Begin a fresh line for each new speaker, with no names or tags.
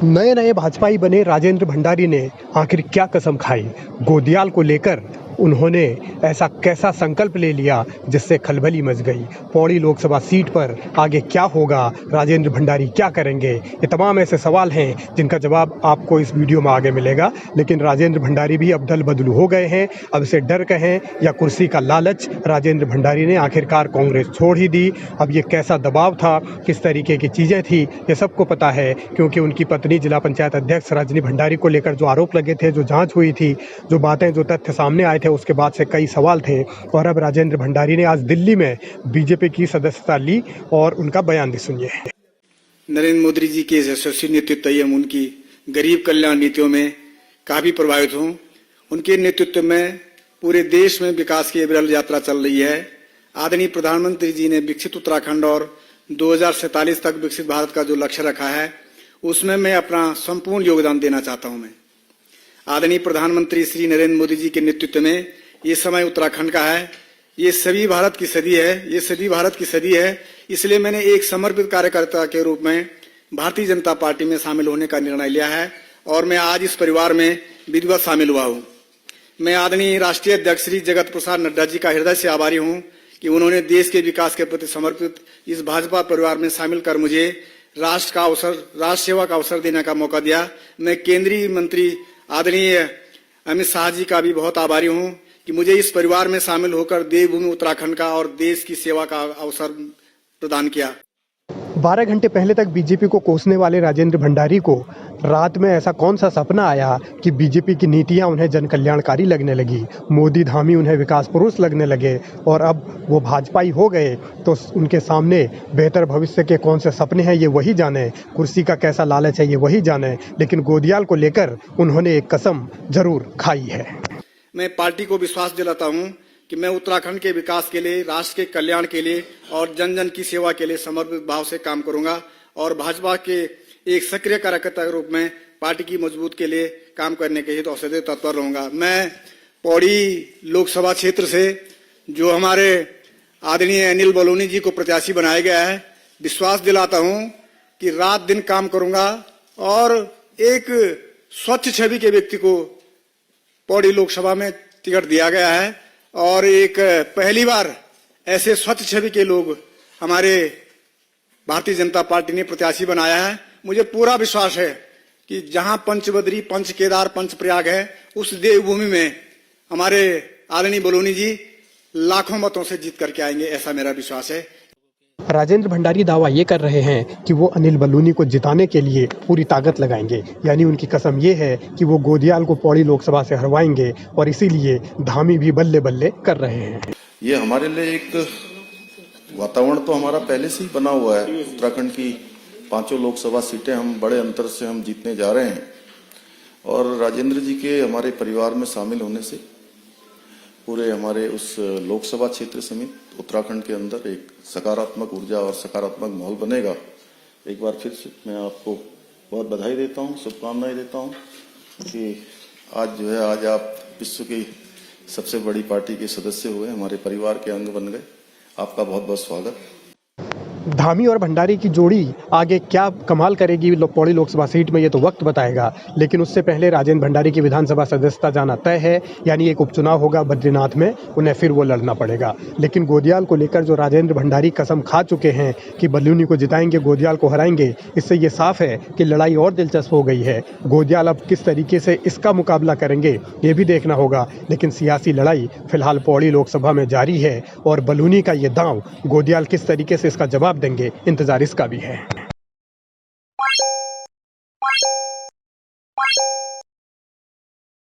नए नए भाजपाई बने राजेंद्र भंडारी ने आखिर क्या कसम खाई? गोदियाल को लेकर उन्होंने ऐसा कैसा संकल्प ले लिया जिससे खलबली मच गई? पौड़ी लोकसभा सीट पर आगे क्या होगा? राजेंद्र भंडारी क्या करेंगे? ये तमाम ऐसे सवाल हैं जिनका जवाब आपको इस वीडियो में आगे मिलेगा। लेकिन राजेंद्र भंडारी भी अब दल बदलू हो गए हैं। अब से डर कहें या कुर्सी का लालच, राजेंद्र भंडारी ने आखिरकार कांग्रेस छोड़ ही दी। अब ये कैसा दबाव था, किस तरीके की चीज़ें थी, ये सबको पता है, क्योंकि उनकी पत्नी जिला पंचायत अध्यक्ष रजनी भंडारी को लेकर जो आरोप लगे थे, जो जाँच हुई थी, जो बातें, जो तथ्य सामने आए थे, उसके बाद से कई सवाल थे। और अब राजेंद्र भंडारी ने आज दिल्ली में बीजेपी की सदस्यता ली और उनका बयान भी सुनिए।
नरेंद्र मोदी जी के यशस्वी नेतृत्व एवं उनकी गरीब कल्याण नीतियों में काफी प्रभावित हूं। उनके नेतृत्व में पूरे देश में विकास की विरल यात्रा चल रही है। आदरणीय प्रधानमंत्री जी ने विकसित उत्तराखंड और 2047 तक विकसित भारत का जो लक्ष्य रखा है, उसमें मैं अपना संपूर्ण योगदान देना चाहता हूं। मैं आदरणीय प्रधानमंत्री श्री नरेंद्र मोदी जी के नेतृत्व में ये समय उत्तराखंड का है। ये सभी भारत की सदी है, ये सदी भारत की सदी है। इसलिए मैंने एक समर्पित कार्यकर्ता के रूप में भारतीय जनता पार्टी में शामिल होने का निर्णय लिया है और मैं आज इस परिवार में विधिवत शामिल हुआ हूँ। मैं आदरणीय राष्ट्रीय अध्यक्ष श्री जगत प्रसाद नड्डा जी का हृदय से आभारी हूँ कि उन्होंने देश के विकास के प्रति समर्पित इस भाजपा परिवार में शामिल कर मुझे राष्ट्र सेवा का अवसर देने का मौका दिया। मैं केंद्रीय मंत्री आदरणीय अमित शाह जी का भी बहुत आभारी हूँ कि मुझे इस परिवार में शामिल होकर देवभूमि उत्तराखंड का और देश की सेवा का अवसर प्रदान किया।
12 घंटे पहले तक बीजेपी को कोसने वाले राजेंद्र भंडारी को रात में ऐसा कौन सा सपना आया कि बीजेपी की नीतियां उन्हें जन कल्याणकारी लगने लगी, मोदी धामी उन्हें विकास पुरुष लगने लगे और अब वो भाजपाई हो गए। तो उनके सामने बेहतर भविष्य के कौन से सपने हैं ये वही जाने, कुर्सी का कैसा लालच है ये वही जाने। लेकिन गोदियाल को लेकर उन्होंने एक कसम जरूर खाई है।
मैं पार्टी को विश्वास दिलाता हूं कि मैं उत्तराखंड के विकास के लिए, राष्ट्र के कल्याण के लिए और जन जन की सेवा के लिए समर्पित भाव से काम करूंगा और भाजपा के एक सक्रिय कार्यकर्ता के रूप में पार्टी की मजबूत के लिए काम करने के हेतु अवसर तत्पर रहूंगा। मैं पौड़ी लोकसभा क्षेत्र से जो हमारे आदरणीय अनिल बलूनी जी को प्रत्याशी बनाया गया है, विश्वास दिलाता हूं कि रात दिन काम करूंगा और एक स्वच्छ छवि के व्यक्ति को पौड़ी लोकसभा में टिकट दिया गया है और एक पहली बार ऐसे स्वच्छ छवि के लोग हमारे भारतीय जनता पार्टी ने प्रत्याशी बनाया है। मुझे पूरा विश्वास है कि जहां पंचबद्री, पंच केदार, पंच प्रयाग है, उस देवभूमि में हमारे आदरणीय बलूनी जी लाखों मतों से जीत करके आएंगे, ऐसा मेरा विश्वास है।
राजेंद्र भंडारी दावा ये कर रहे हैं कि वो अनिल बलूनी को जिताने के लिए पूरी ताकत लगाएंगे। यानी उनकी कसम ये है कि वो गोदियाल को पौड़ी लोकसभा से हरवाएंगे और इसीलिए धामी भी बल्ले बल्ले कर रहे हैं।
ये हमारे लिए एक वातावरण तो हमारा पहले से ही बना हुआ है। उत्तराखंड की 5 लोकसभा सीटें हम बड़े अंतर से हम जीतने जा रहे हैं और राजेंद्र जी के हमारे परिवार में शामिल होने से पूरे हमारे उस लोकसभा क्षेत्र समेत उत्तराखंड के अंदर एक सकारात्मक ऊर्जा और सकारात्मक माहौल बनेगा। एक बार फिर से मैं आपको बहुत बधाई देता हूं, शुभकामनाएं देता हूं कि आज आप विश्व की सबसे बड़ी पार्टी के सदस्य हुए, हमारे परिवार के अंग बन गए। आपका बहुत बहुत स्वागत।
धामी और भंडारी की जोड़ी आगे क्या कमाल करेगी पौड़ी लोकसभा सीट में, ये तो वक्त बताएगा। लेकिन उससे पहले राजेंद्र भंडारी की विधानसभा सदस्यता जाना तय है। यानी एक उपचुनाव होगा बद्रीनाथ में, उन्हें फिर वो लड़ना पड़ेगा। लेकिन गोदियाल को लेकर जो राजेंद्र भंडारी कसम खा चुके हैं कि बलूनी को जिताएंगे, गोदियाल को हराएंगे, इससे ये साफ है कि लड़ाई और दिलचस्प हो गई है। गोदियाल अब किस तरीके से इसका मुकाबला करेंगे ये भी देखना होगा। लेकिन सियासी लड़ाई फिलहाल पौड़ी लोकसभा में जारी है और बलूनी का ये दांव गोदियाल किस तरीके से इसका जवाब देंगे, इंतजार इसका भी है।